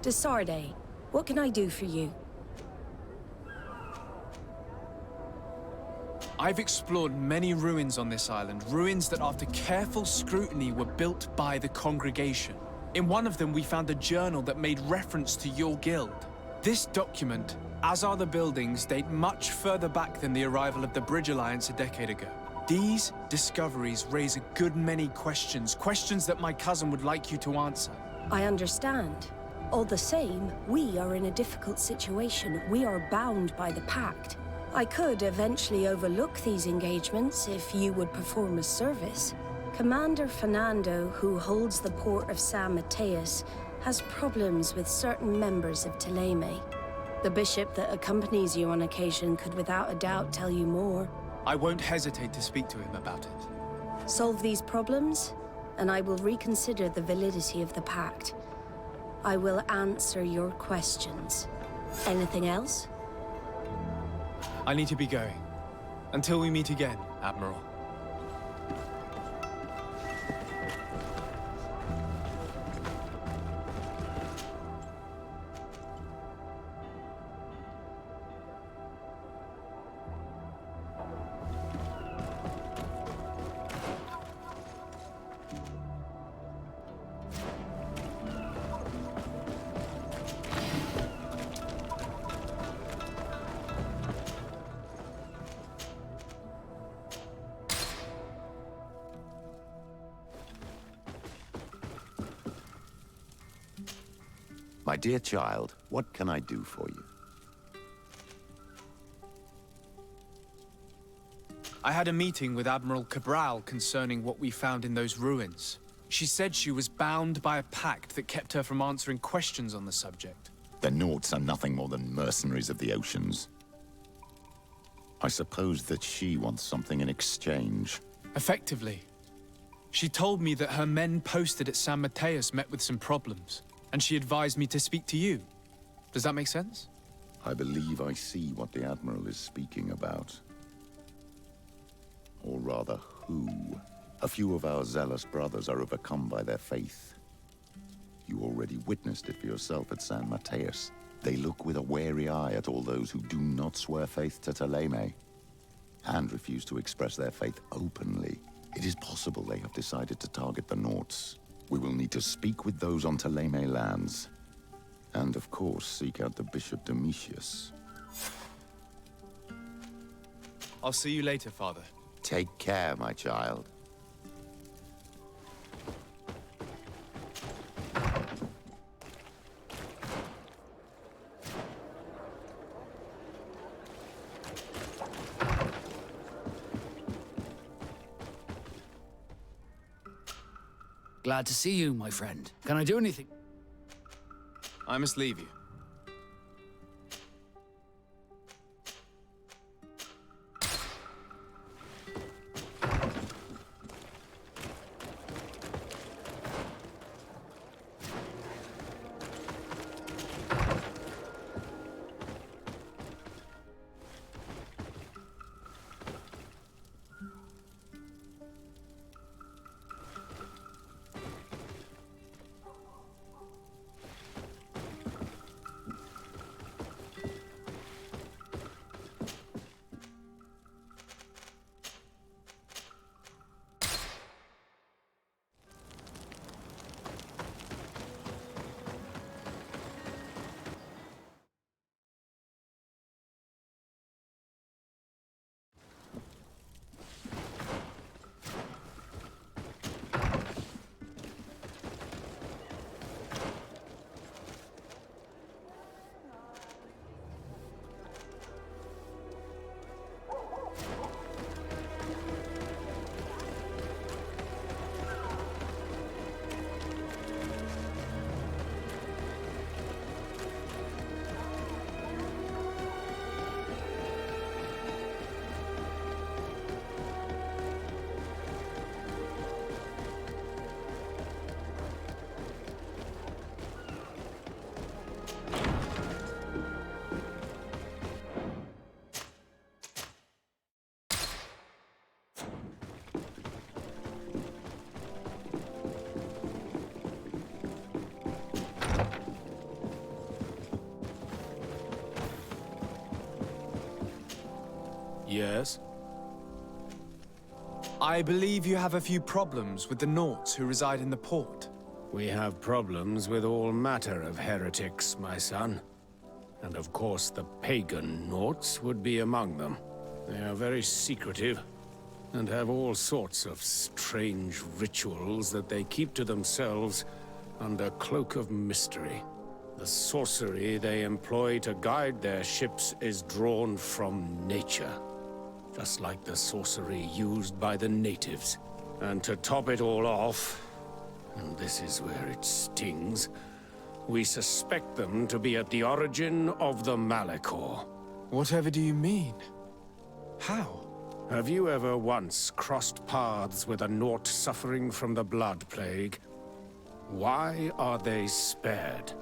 Desarde, what can I do for you? I've explored many ruins on this island, ruins that after careful scrutiny were built by the congregation. In one of them we found a journal that made reference to your guild. This document, as are the buildings, date much further back than the arrival of the Bridge Alliance a decade ago. These discoveries raise a good many questions, questions that my cousin would like you to answer. I understand. All the same, we are in a difficult situation. We are bound by the Pact. I could eventually overlook these engagements if you would perform a service. Commander Fernando, who holds the port of San Mateus, has problems with certain members of Teleme. The bishop that accompanies you on occasion could without a doubt tell you more. I won't hesitate to speak to him about it. Solve these problems, and I will reconsider the validity of the Pact. I will answer your questions. Anything else? I need to be going. Until we meet again, Admiral. My dear child, what can I do for you? I had a meeting with Admiral Cabral concerning what we found in those ruins. She said she was bound by a pact that kept her from answering questions on the subject. The Nauts are nothing more than mercenaries of the oceans. I suppose that she wants something in exchange. Effectively. She told me that her men posted at San Mateus met with some problems, and she advised me to speak to you. Does that make sense? I believe I see what the Admiral is speaking about. Or rather, who. A few of our zealous brothers are overcome by their faith. You already witnessed it for yourself at San Mateus. They look with a wary eye at all those who do not swear faith to Teleme, and refuse to express their faith openly. It is possible they have decided to target the Nauts. We will need to speak with those on Teleme lands. And of course, seek out the Bishop Domitius. I'll see you later, Father. Take care, my child. Glad to see you, my friend. Can I do anything? I must leave you. Yes? I believe you have a few problems with the Nauts who reside in the port. We have problems with all matter of heretics, my son. And of course the pagan Nauts would be among them. They are very secretive, and have all sorts of strange rituals that they keep to themselves under cloak of mystery. The sorcery they employ to guide their ships is drawn from nature, just like the sorcery used by the natives. And to top it all off, and this is where it stings, we suspect them to be at the origin of the Malachor. Whatever do you mean? How? Have you ever once crossed paths with a Naut suffering from the blood plague? Why are they spared?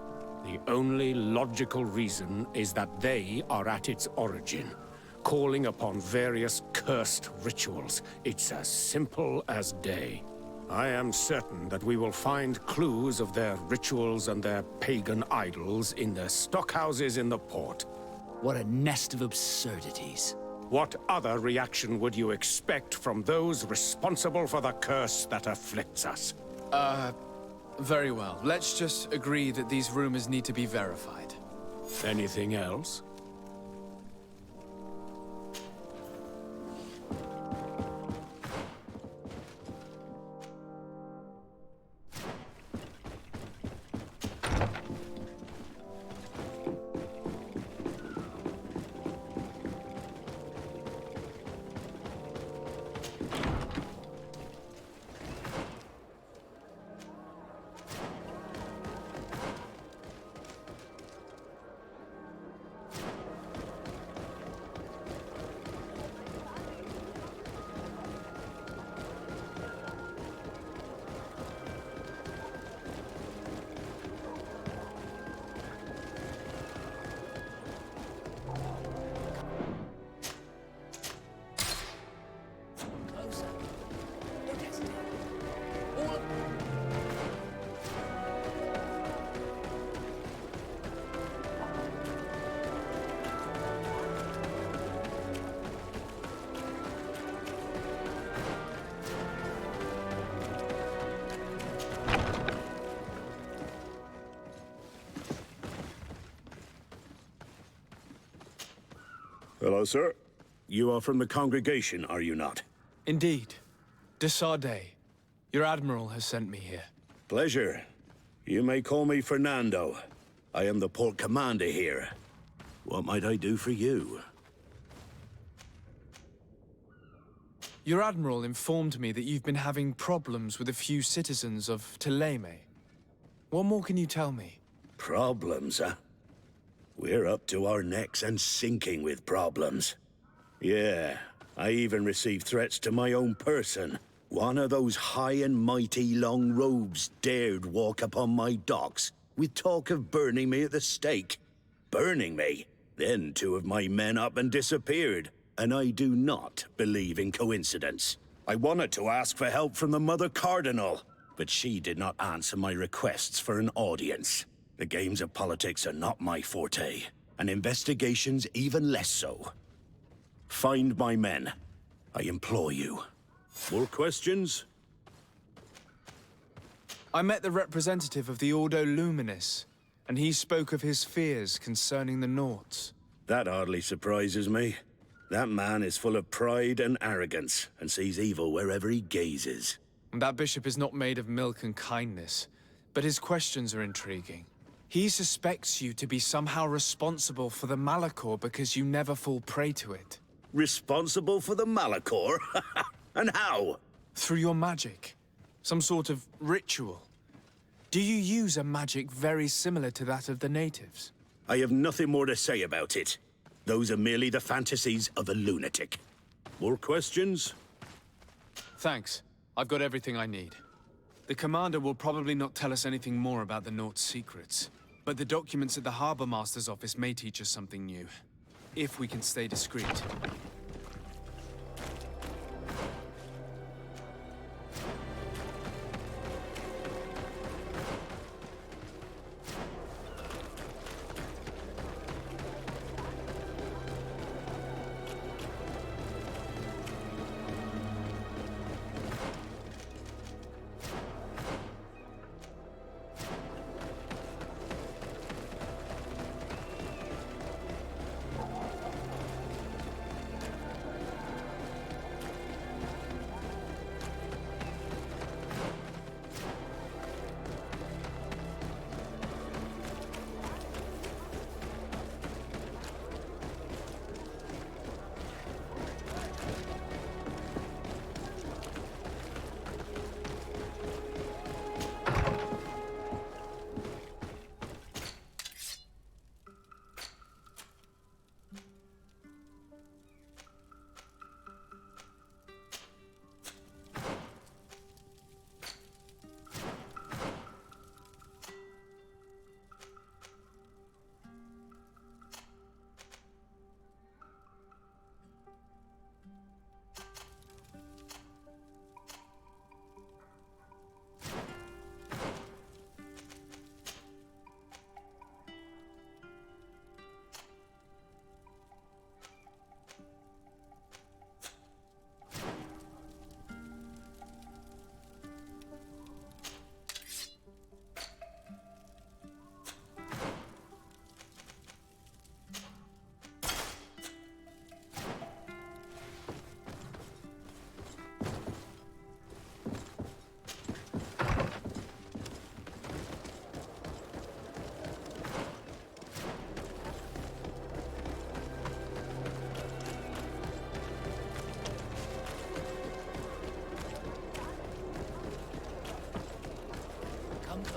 The only logical reason is that they are at its origin, calling upon various cursed rituals. It's as simple as day. I am certain that we will find clues of their rituals and their pagan idols in their stockhouses in the port. What a nest of absurdities. What other reaction would you expect from those responsible for the curse that afflicts us? Very well. Let's just agree that these rumors need to be verified. Anything else? Hello, sir. You are from the congregation, are you not? Indeed. De Sardet. Your admiral has sent me here. Pleasure. You may call me Fernando. I am the port commander here. What might I do for you? Your admiral informed me that you've been having problems with a few citizens of Thélème. What more can you tell me? Problems, huh? We're up to our necks and sinking with problems. Yeah, I even received threats to my own person. One of those high and mighty long robes dared walk upon my docks with talk of burning me at the stake. Burning me? Then two of my men up and disappeared, and I do not believe in coincidence. I wanted to ask for help from the Mother Cardinal, but she did not answer my requests for an audience. The games of politics are not my forte, and investigations even less so. Find my men. I implore you. More questions? I met the representative of the Ordo Luminis, and he spoke of his fears concerning the Nauts. That hardly surprises me. That man is full of pride and arrogance, and sees evil wherever he gazes. And that bishop is not made of milk and kindness, but his questions are intriguing. He suspects you to be somehow responsible for the Malachor because you never fall prey to it. Responsible for the Malachor? And how? Through your magic. Some sort of ritual. Do you use a magic very similar to that of the natives? I have nothing more to say about it. Those are merely the fantasies of a lunatic. More questions? Thanks. I've got everything I need. The commander will probably not tell us anything more about the Naut's secrets, but the documents at the Harbor Master's office may teach us something new, if we can stay discreet.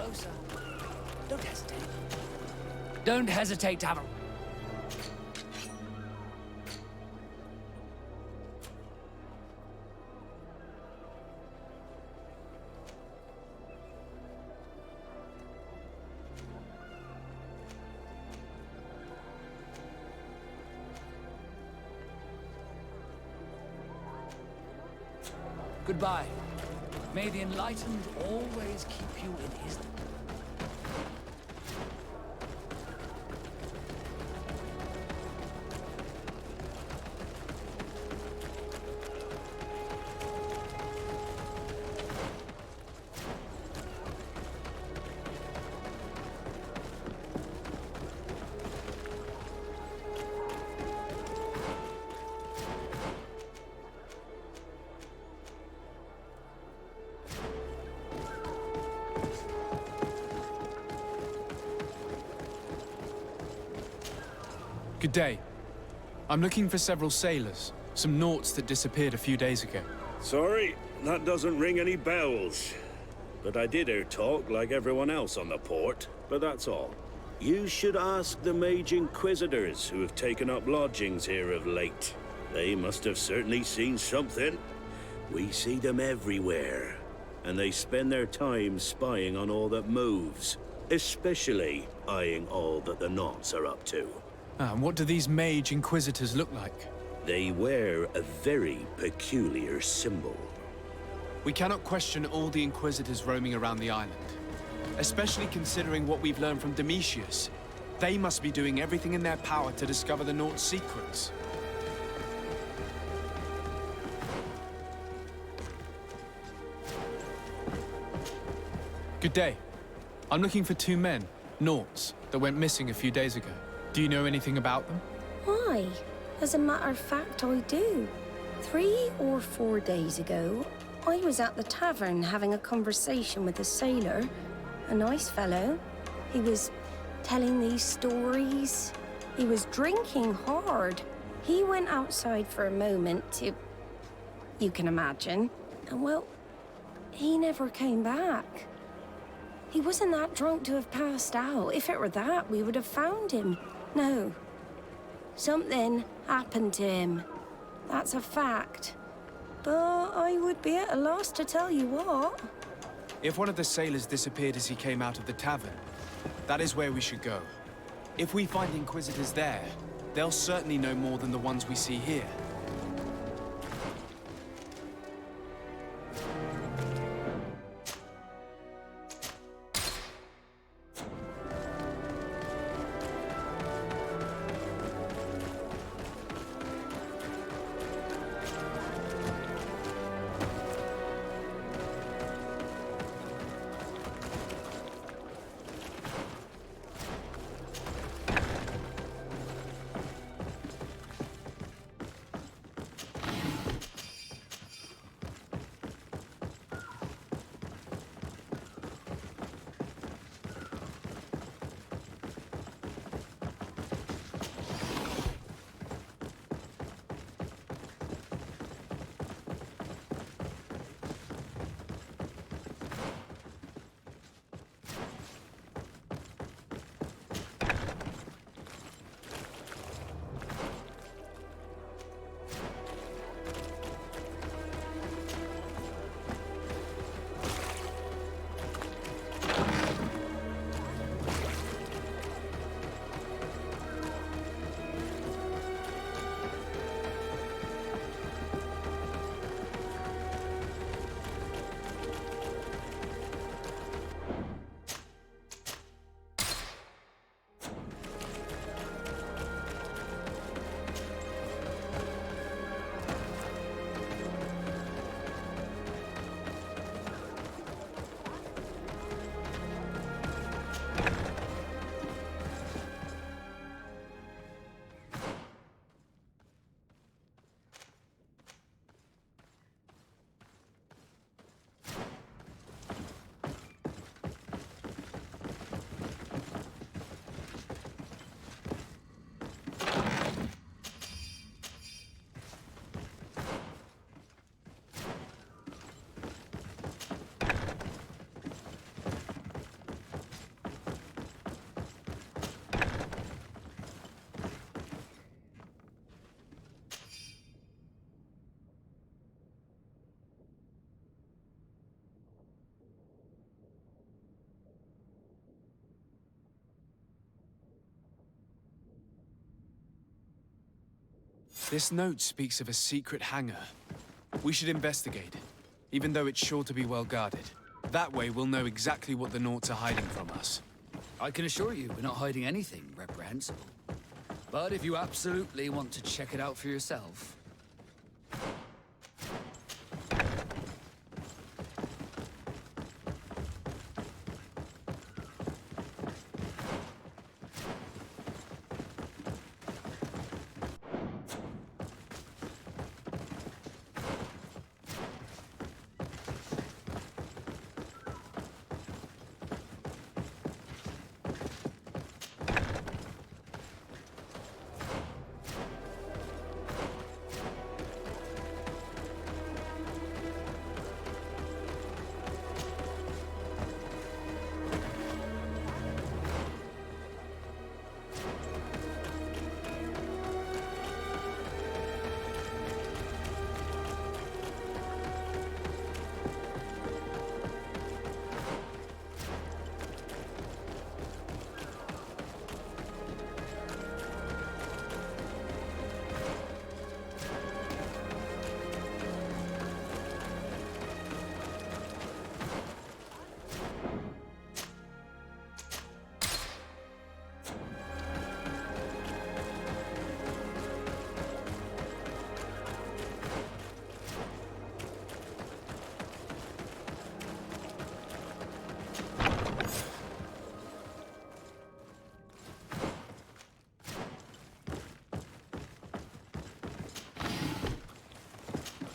closer. Don't hesitate. Don't hesitate to have a... Goodbye. May the enlightened always keep you in his... Good day. I'm looking for several sailors, some naughts that disappeared a few days ago. Sorry, that doesn't ring any bells. But I did hear talk like everyone else on the port, but that's all. You should ask the Mage Inquisitors who have taken up lodgings here of late. They must have certainly seen something. We see them everywhere, and they spend their time spying on all that moves, especially eyeing all that the Naughts are up to. And what do these Mage Inquisitors look like? They wear a very peculiar symbol. We cannot question all the Inquisitors roaming around the island, especially considering what we've learned from Domitius. They must be doing everything in their power to discover the Naughts' secrets. Good day. I'm looking for two men, Naughts, that went missing a few days ago. Do you know anything about them? Why? As a matter of fact, I do. 3 or 4 days ago, I was at the tavern having a conversation with a sailor. A nice fellow. He was telling these stories. He was drinking hard. He went outside for a moment to... you can imagine. And well, he never came back. He wasn't that drunk to have passed out. If it were that, we would have found him. No. Something happened to him. That's a fact. But I would be at a loss to tell you what. If one of the sailors disappeared as he came out of the tavern, that is where we should go. If we find Inquisitors there, they'll certainly know more than the ones we see here. This note speaks of a secret hangar. We should investigate, even though it's sure to be well guarded. That way, we'll know exactly what the Naughts are hiding from us. I can assure you we're not hiding anything reprehensible. But if you absolutely want to check it out for yourself...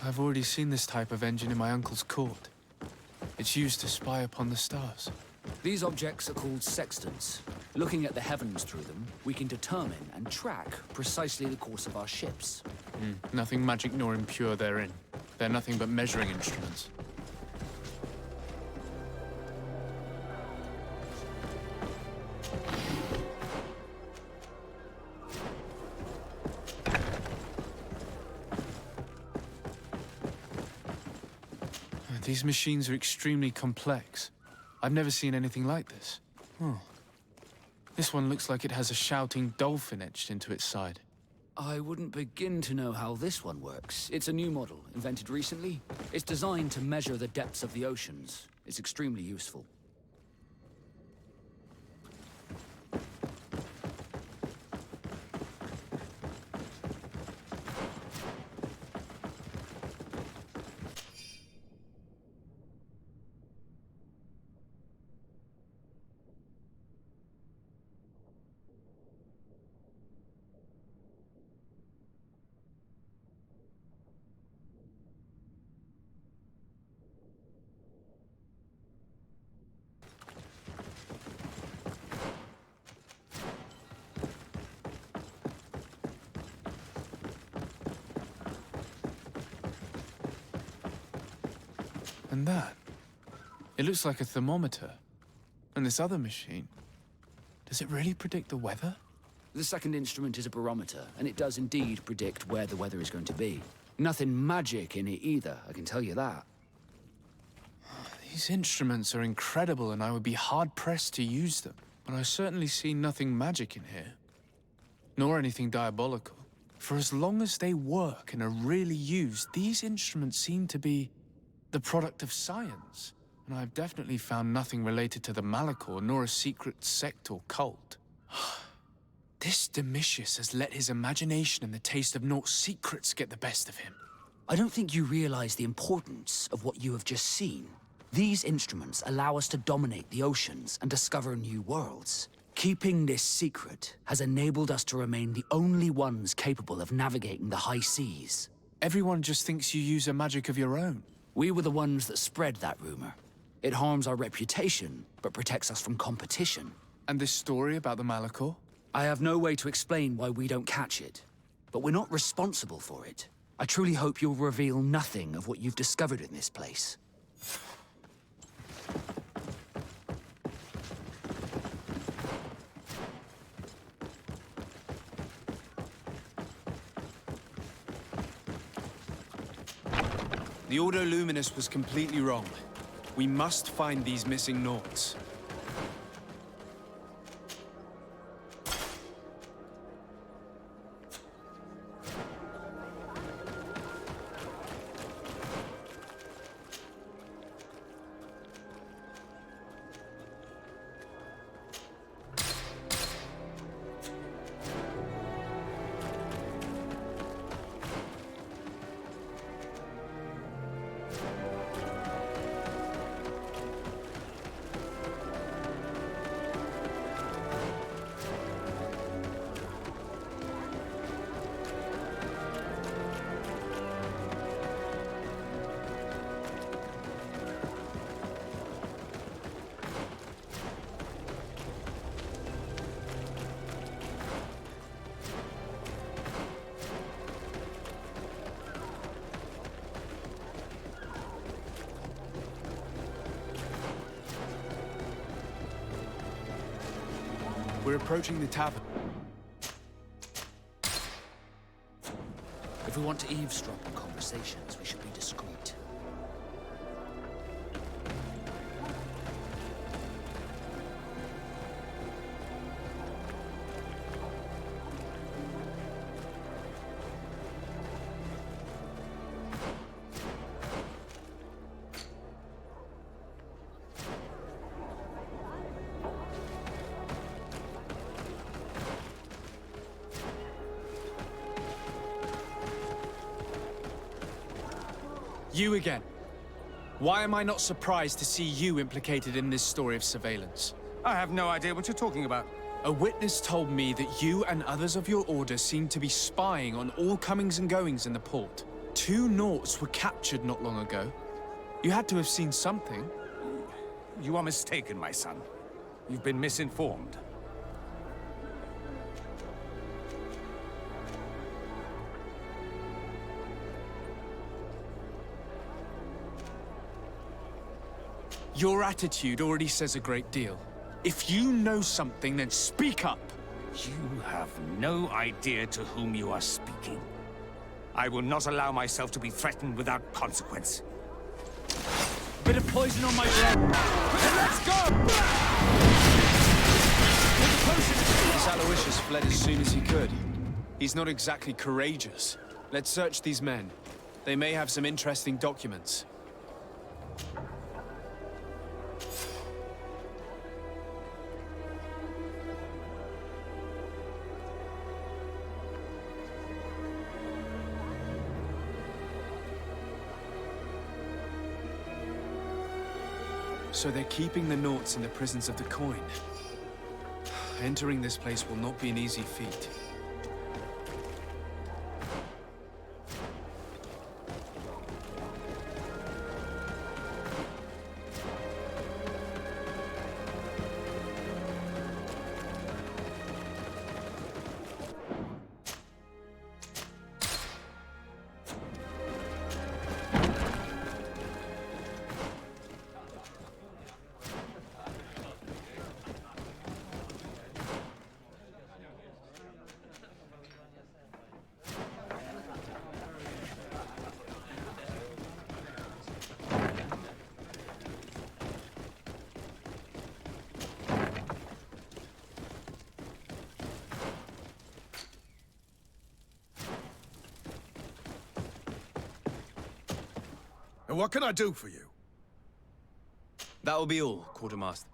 I've already seen this type of engine in my uncle's court. It's used to spy upon the stars. These objects are called sextants. Looking at the heavens through them, we can determine and track precisely the course of our ships. Nothing magic nor impure therein. They're nothing but measuring instruments. These machines are extremely complex. I've never seen anything like this. Oh. This one looks like it has a shouting dolphin etched into its side. I wouldn't begin to know how this one works. It's a new model, invented recently. It's designed to measure the depths of the oceans. It's extremely useful. And that? It looks like a thermometer. And this other machine, does it really predict the weather? The second instrument is a barometer, and it does indeed predict where the weather is going to be. Nothing magic in it either, I can tell you that. These instruments are incredible, and I would be hard-pressed to use them. But I certainly see nothing magic in here. Nor anything diabolical. For as long as they work and are really used, these instruments seem to be the product of science. And I've definitely found nothing related to the Malachor, nor a secret sect or cult. This Domitius has let his imagination and the taste of Naught's secrets get the best of him. I don't think you realize the importance of what you have just seen. These instruments allow us to dominate the oceans and discover new worlds. Keeping this secret has enabled us to remain the only ones capable of navigating the high seas. Everyone just thinks you use a magic of your own. We were the ones that spread that rumor. It harms our reputation, but protects us from competition. And this story about the Malachor? I have no way to explain why we don't catch it, but we're not responsible for it. I truly hope you'll reveal nothing of what you've discovered in this place. The Ordo Luminous was completely wrong. We must find these missing Naugts. We're approaching the tavern. If we want to eavesdrop on conversations, we should be discreet. You again. Why am I not surprised to see you implicated in this story of surveillance? I have no idea what you're talking about. A witness told me that you and others of your order seem to be spying on all comings and goings in the port. 2 Nauts were captured not long ago. You had to have seen something. You are mistaken, my son. You've been misinformed. Your attitude already says a great deal. If you know something, then speak up! You have no idea to whom you are speaking. I will not allow myself to be threatened without consequence. Bit of poison on my blood. Let's go! This Aloysius fled as soon as he could. He's not exactly courageous. Let's search these men. They may have some interesting documents. So they're keeping the Nauts in the prisons of the coin. Entering this place will not be an easy feat. And what can I do for you? That will be all, Quartermaster.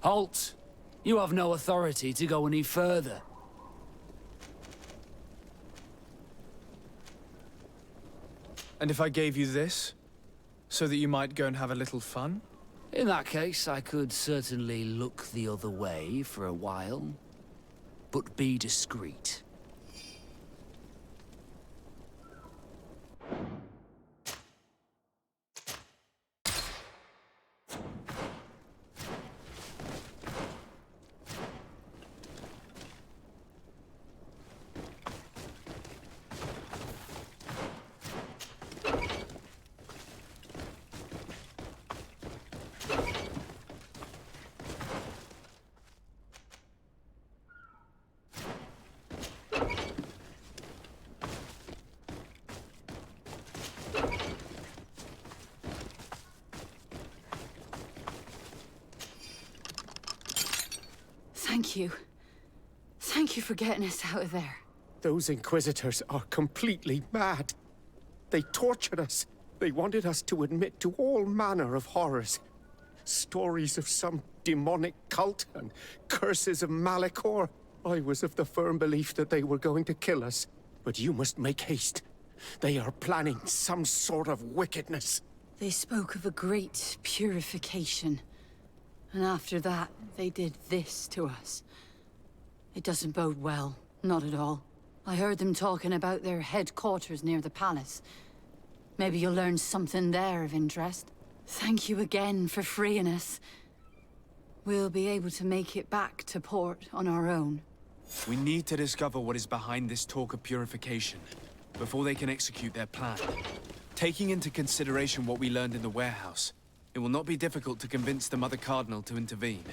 Halt! You have no authority to go any further. And if I gave you this, so that you might go and have a little fun? In that case, I could certainly look the other way for a while. But be discreet. you. Thank you for getting us out of there. Those Inquisitors are completely mad. They tortured us. They wanted us to admit to all manner of horrors. Stories of some demonic cult and curses of Malachor. I was of the firm belief that they were going to kill us. But you must make haste. They are planning some sort of wickedness. They spoke of a great purification. And after that, they did this to us. It doesn't bode well. Not at all. I heard them talking about their headquarters near the palace. Maybe you'll learn something there of interest. Thank you again for freeing us. We'll be able to make it back to port on our own. We need to discover what is behind this talk of purification, before they can execute their plan. Taking into consideration what we learned in the warehouse, it will not be difficult to convince the Mother Cardinal to intervene.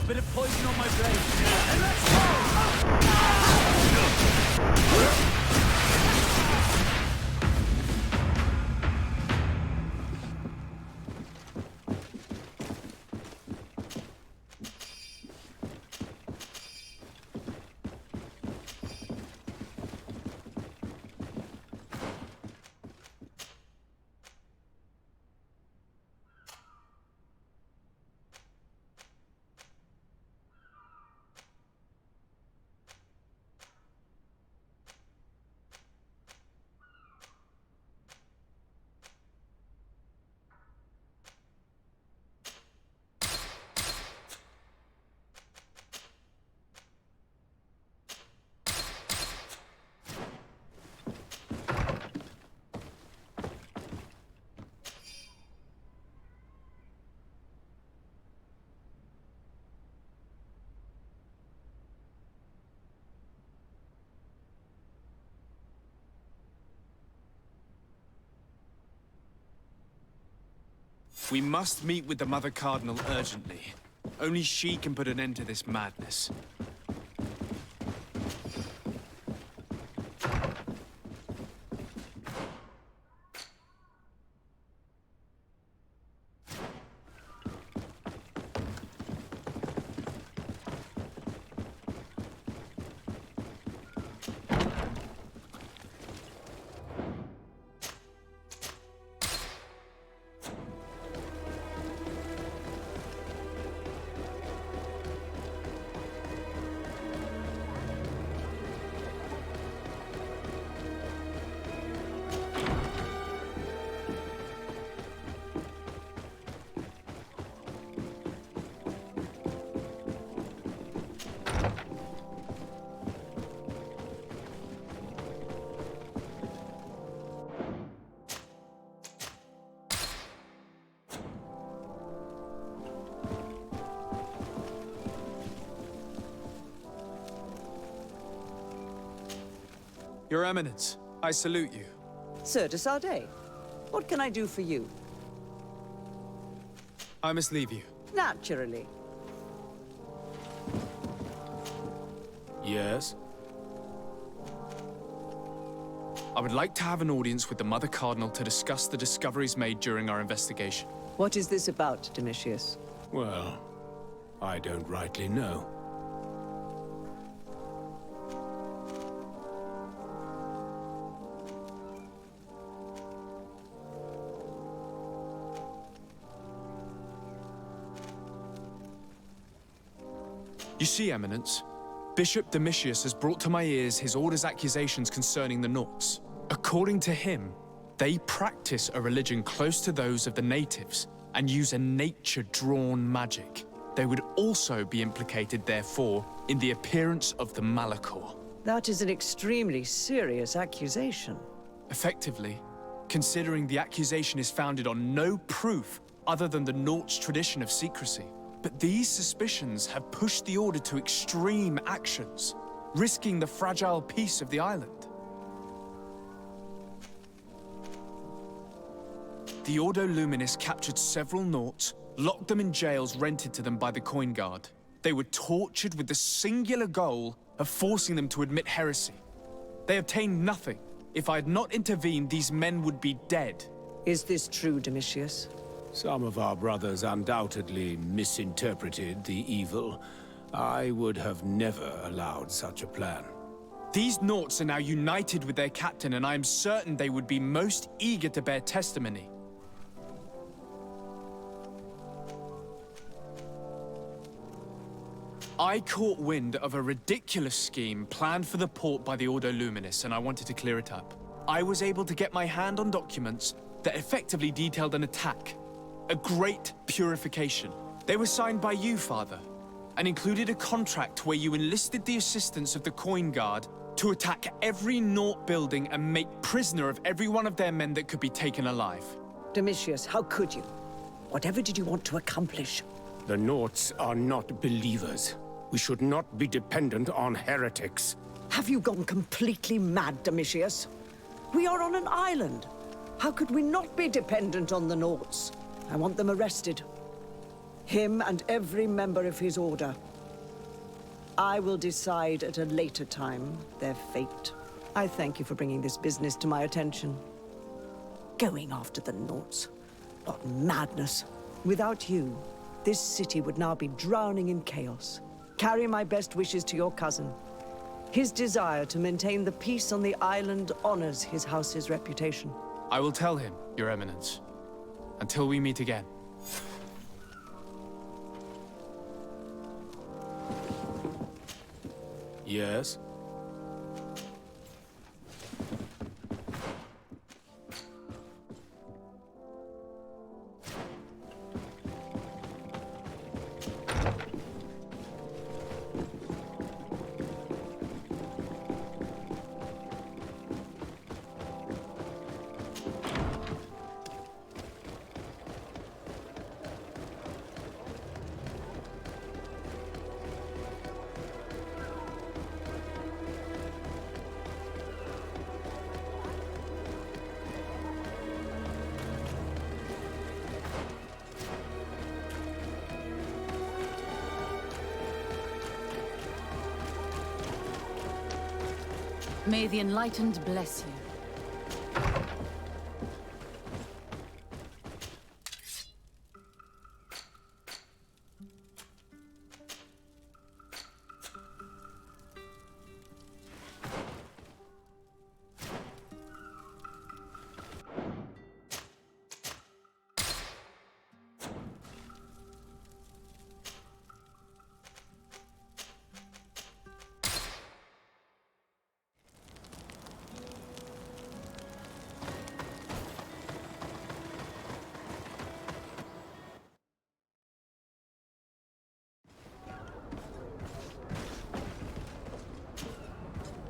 Bit of poison on my blade. And let's go! We must meet with the Mother Cardinal urgently. Only she can put an end to this madness. Your Eminence, I salute you. Sir de Sardet, what can I do for you? I must leave you. Naturally. Yes? I would like to have an audience with the Mother Cardinal to discuss the discoveries made during our investigation. What is this about, Domitius? Well, I don't rightly know. You see, Eminence, Bishop Domitius has brought to my ears his order's accusations concerning the Nauts. According to him, they practice a religion close to those of the natives and use a nature-drawn magic. They would also be implicated, therefore, in the appearance of the Malachor. That is an extremely serious accusation. Effectively, considering the accusation is founded on no proof other than the Nauts' tradition of secrecy. But these suspicions have pushed the Order to extreme actions, risking the fragile peace of the island. The Ordo Luminis captured several Nauts, locked them in jails rented to them by the Coin Guard. They were tortured with the singular goal of forcing them to admit heresy. They obtained nothing. If I had not intervened, these men would be dead. Is this true, Domitius? Some of our brothers undoubtedly misinterpreted the evil. I would have never allowed such a plan. These Nauts are now united with their captain, and I am certain they would be most eager to bear testimony. I caught wind of a ridiculous scheme planned for the port by the Ordo Luminis, and I wanted to clear it up. I was able to get my hand on documents that effectively detailed an attack. A great purification. They were signed by you, Father, and included a contract where you enlisted the assistance of the Coin Guard to attack every Naut building and make prisoner of every one of their men that could be taken alive. Domitius, how could you? Whatever did you want to accomplish? The Nauts are not believers. We should not be dependent on heretics. Have you gone completely mad, Domitius? We are on an island. How could we not be dependent on the Nauts? I want them arrested. Him and every member of his order. I will decide at a later time their fate. I thank you for bringing this business to my attention. Going after the Nauts. What madness. Without you, this city would now be drowning in chaos. Carry my best wishes to your cousin. His desire to maintain the peace on the island honors his house's reputation. I will tell him, Your Eminence. Until we meet again. Yes? May the Enlightened bless you.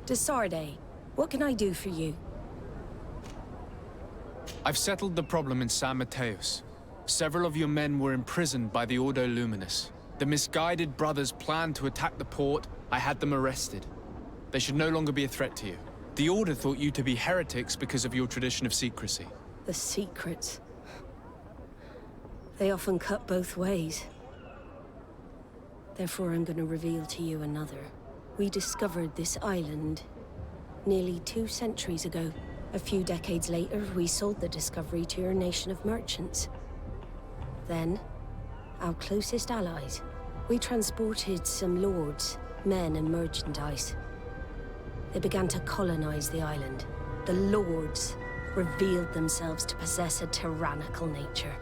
De Sardet, what can I do for you? I've settled the problem in San Mateus. Several of your men were imprisoned by the Ordo Luminis. The misguided brothers planned to attack the port. I had them arrested. They should no longer be a threat to you. The Order thought you to be heretics because of your tradition of secrecy. The secrets. They often cut both ways. Therefore, I'm going to reveal to you another. We discovered this island nearly 2 centuries ago. A few decades later, we sold the discovery to your nation of merchants. Then, our closest allies. We transported some lords, men, and merchandise. They began to colonize the island. The lords revealed themselves to possess a tyrannical nature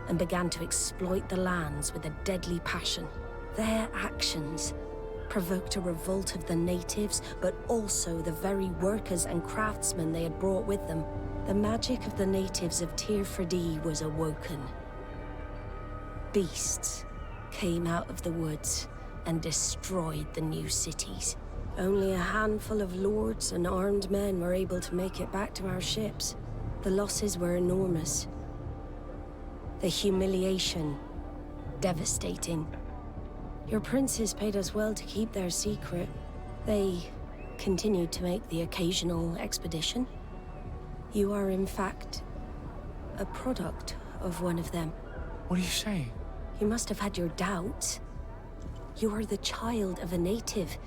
and began to exploit the lands with a deadly passion. Their actions provoked a revolt of the natives, but also the very workers and craftsmen they had brought with them. The magic of the natives of Tir-Fradee was awoken. Beasts came out of the woods and destroyed the new cities. Only a handful of lords and armed men were able to make it back to our ships. The losses were enormous. The humiliation, devastating. Your princes paid us well to keep their secret. They continued to make the occasional expedition. You are, in fact, a product of one of them. What are you saying? You must have had your doubts. You are the child of a native.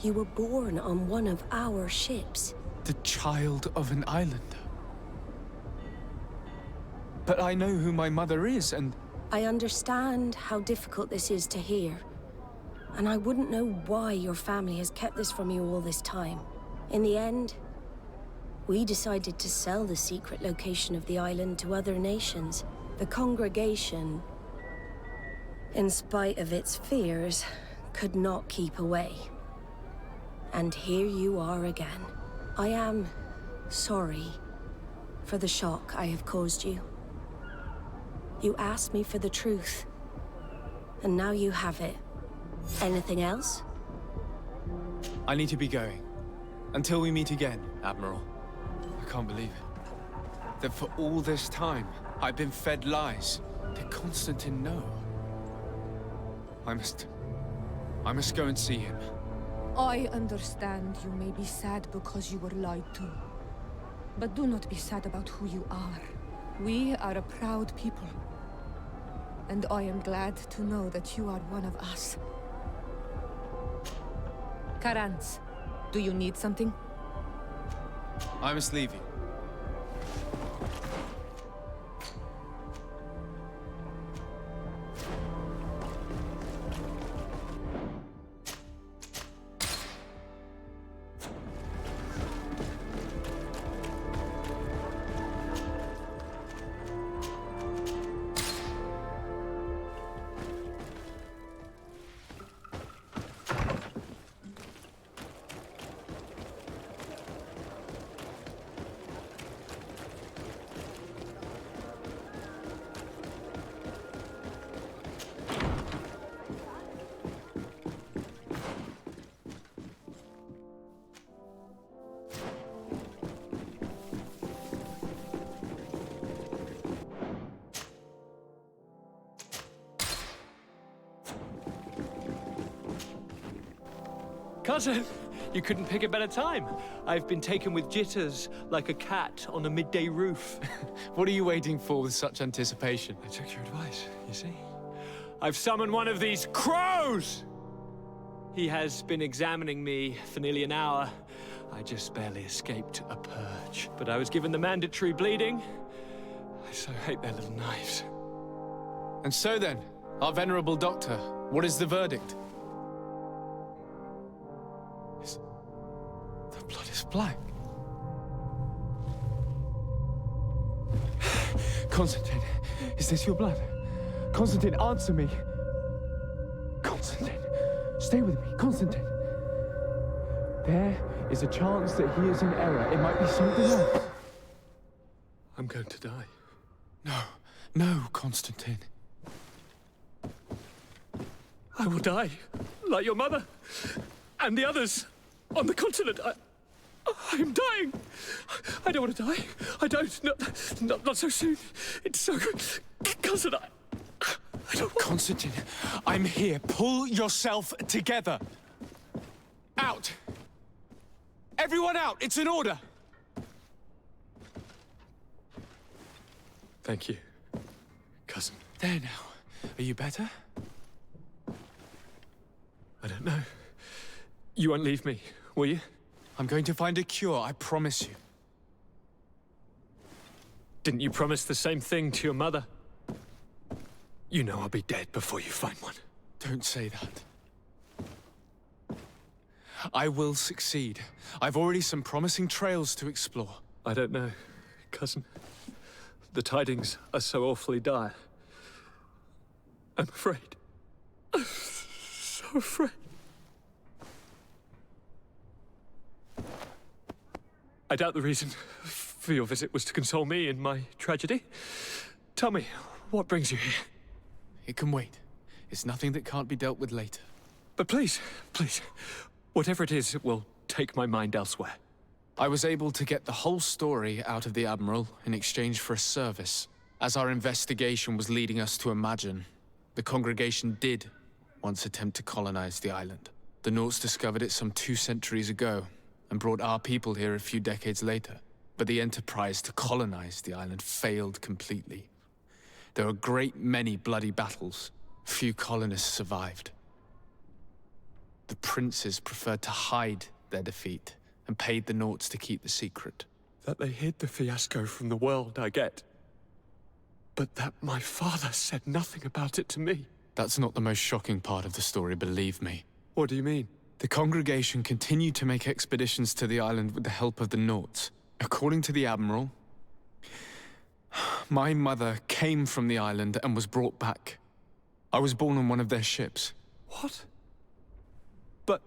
You were born on one of our ships. The child of an islander? But I know who my mother is, and... I understand how difficult this is to hear. And I wouldn't know why your family has kept this from you all this time. In the end, we decided to sell the secret location of the island to other nations. The congregation, in spite of its fears, could not keep away. And here you are again. I am sorry for the shock I have caused you. You asked me for the truth, and now you have it. Anything else? I need to be going. Until we meet again, Admiral. I can't believe it. That for all this time, I've been fed lies. Did Constantine know? I must go and see him. I understand you may be sad because you were lied to. But do not be sad about who you are. We are a proud people. And I am glad to know that you are one of us. Karans, do you need something? I must leave you. Cousin, you couldn't pick a better time. I've been taken with jitters, like a cat on a midday roof. What are you waiting for with such anticipation? I took your advice, you see. I've summoned one of these crows! He has been examining me for nearly an hour. I just barely escaped a purge. But I was given the mandatory bleeding. I so hate their little knives. And so then, our venerable doctor, what is the verdict? The blood is black. Constantine, is this your blood? Constantine, answer me. Constantine, stay with me, Constantine. There is a chance that he is in error. It might be something else. I'm going to die. No, Constantine. I will die, like your mother, and the others on the continent. I'm dying. I don't want to die. I don't. Not so soon. It's so good. Cousin, I don't want... Constantine, I'm here. Pull yourself together. Out. Everyone out! It's an order! Thank you, cousin. There now. Are you better? I don't know. You won't leave me, will you? I'm going to find a cure, I promise you. Didn't you promise the same thing to your mother? You know I'll be dead before you find one. Don't say that. I will succeed. I've already some promising trails to explore. I don't know, cousin. The tidings are so awfully dire. I'm afraid. I'm so afraid. I doubt the reason for your visit was to console me in my tragedy. Tell me, what brings you here? It can wait. It's nothing that can't be dealt with later. But please, please, whatever it is, it will take my mind elsewhere. I was able to get the whole story out of the Admiral in exchange for a service. As our investigation was leading us to imagine, the congregation did once attempt to colonize the island. The Nauts discovered it some 2 centuries ago and brought our people here a few decades later. But the enterprise to colonize the island failed completely. There were a great many bloody battles. Few colonists survived. The princes preferred to hide their defeat and paid the Nauts to keep the secret. That they hid the fiasco from the world, I get. But that my father said nothing about it to me. That's not the most shocking part of the story, believe me. What do you mean? The congregation continued to make expeditions to the island with the help of the Nauts. According to the Admiral, my mother came from the island and was brought back. I was born on one of their ships. What? But...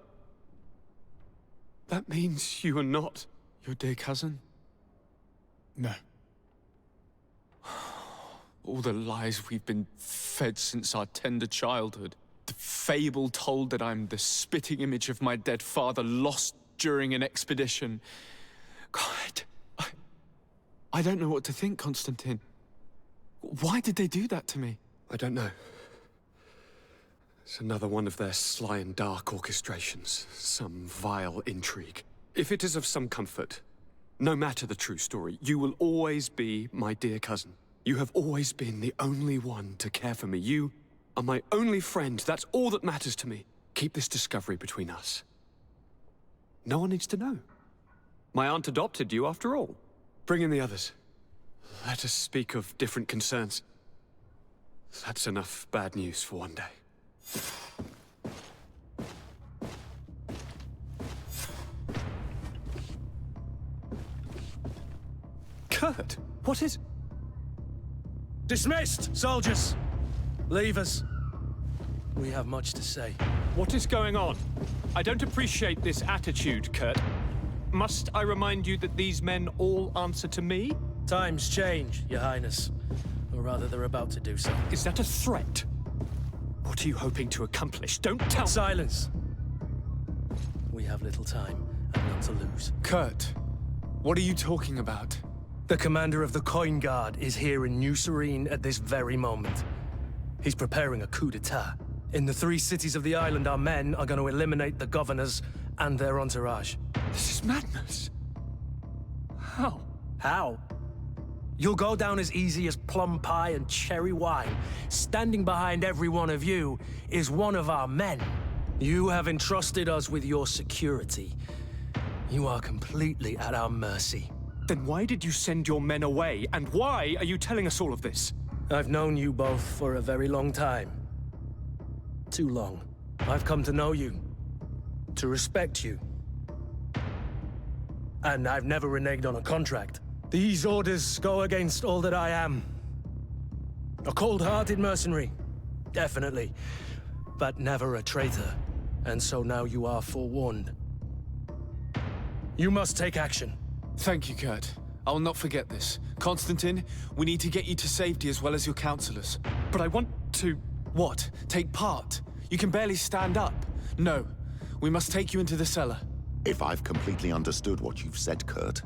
that means you are not... your dear cousin? No. All the lies we've been fed since our tender childhood. The fable told that I'm the spitting image of my dead father lost during an expedition. God, I don't know what to think, Constantine. Why did they do that to me? I don't know. It's another one of their sly and dark orchestrations. Some vile intrigue. If it is of some comfort, no matter the true story, you will always be my dear cousin. You have always been the only one to care for me. You are my only friend. That's all that matters to me. Keep this discovery between us. No one needs to know. My aunt adopted you after all. Bring in the others. Let us speak of different concerns. That's enough bad news for one day. Kurt, what is... Dismissed, soldiers! Leave us. We have much to say. What is going on? I don't appreciate this attitude, Kurt. Must I remind you that these men all answer to me? Times change, Your Highness. Or rather, they're about to do so. Is that a threat? What are you hoping to accomplish? Don't tell me. Silence! We have little time, and none to lose. Kurt, what are you talking about? The commander of the Coin Guard is here in New Serene at this very moment. He's preparing a coup d'etat. In the 3 cities of the island, our men are going to eliminate the governors and their entourage. This is madness. How? How? You'll go down as easy as plum pie and cherry wine. Standing behind every one of you is one of our men. You have entrusted us with your security. You are completely at our mercy. Then why did you send your men away? And why are you telling us all of this? I've known you both for a very long time. Too long. I've come to know you. To respect you. And I've never reneged on a contract. These orders go against all that I am. A cold-hearted mercenary. Definitely. But never a traitor. And so now you are forewarned. You must take action. Thank you, Kurt. I will not forget this. Constantine, we need to get you to safety as well as your counselors. But I want to... What? Take part? You can barely stand up. No. We must take you into the cellar. If I've completely understood what you've said, Kurt,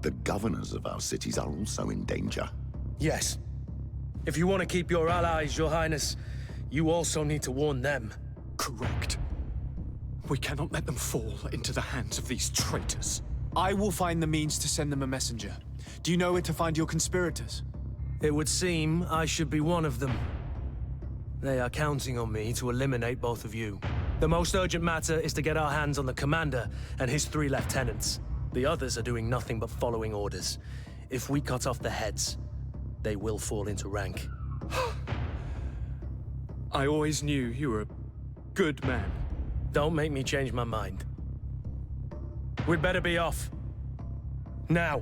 the governors of our cities are also in danger. Yes. If you want to keep your allies, Your Highness, you also need to warn them. Correct. We cannot let them fall into the hands of these traitors. I will find the means to send them a messenger. Do you know where to find your conspirators? It would seem I should be one of them. They are counting on me to eliminate both of you. The most urgent matter is to get our hands on the commander and his 3 lieutenants. The others are doing nothing but following orders. If we cut off the heads, they will fall into rank. I always knew you were a good man. Don't make me change my mind. We'd better be off. Now.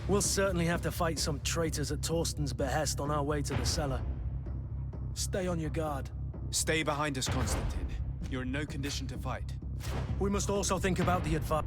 We'll certainly have to fight some traitors at Torsten's behest on our way to the cellar. Stay on your guard. Stay behind us, Constantine. You're in no condition to fight. We must also think about the advice.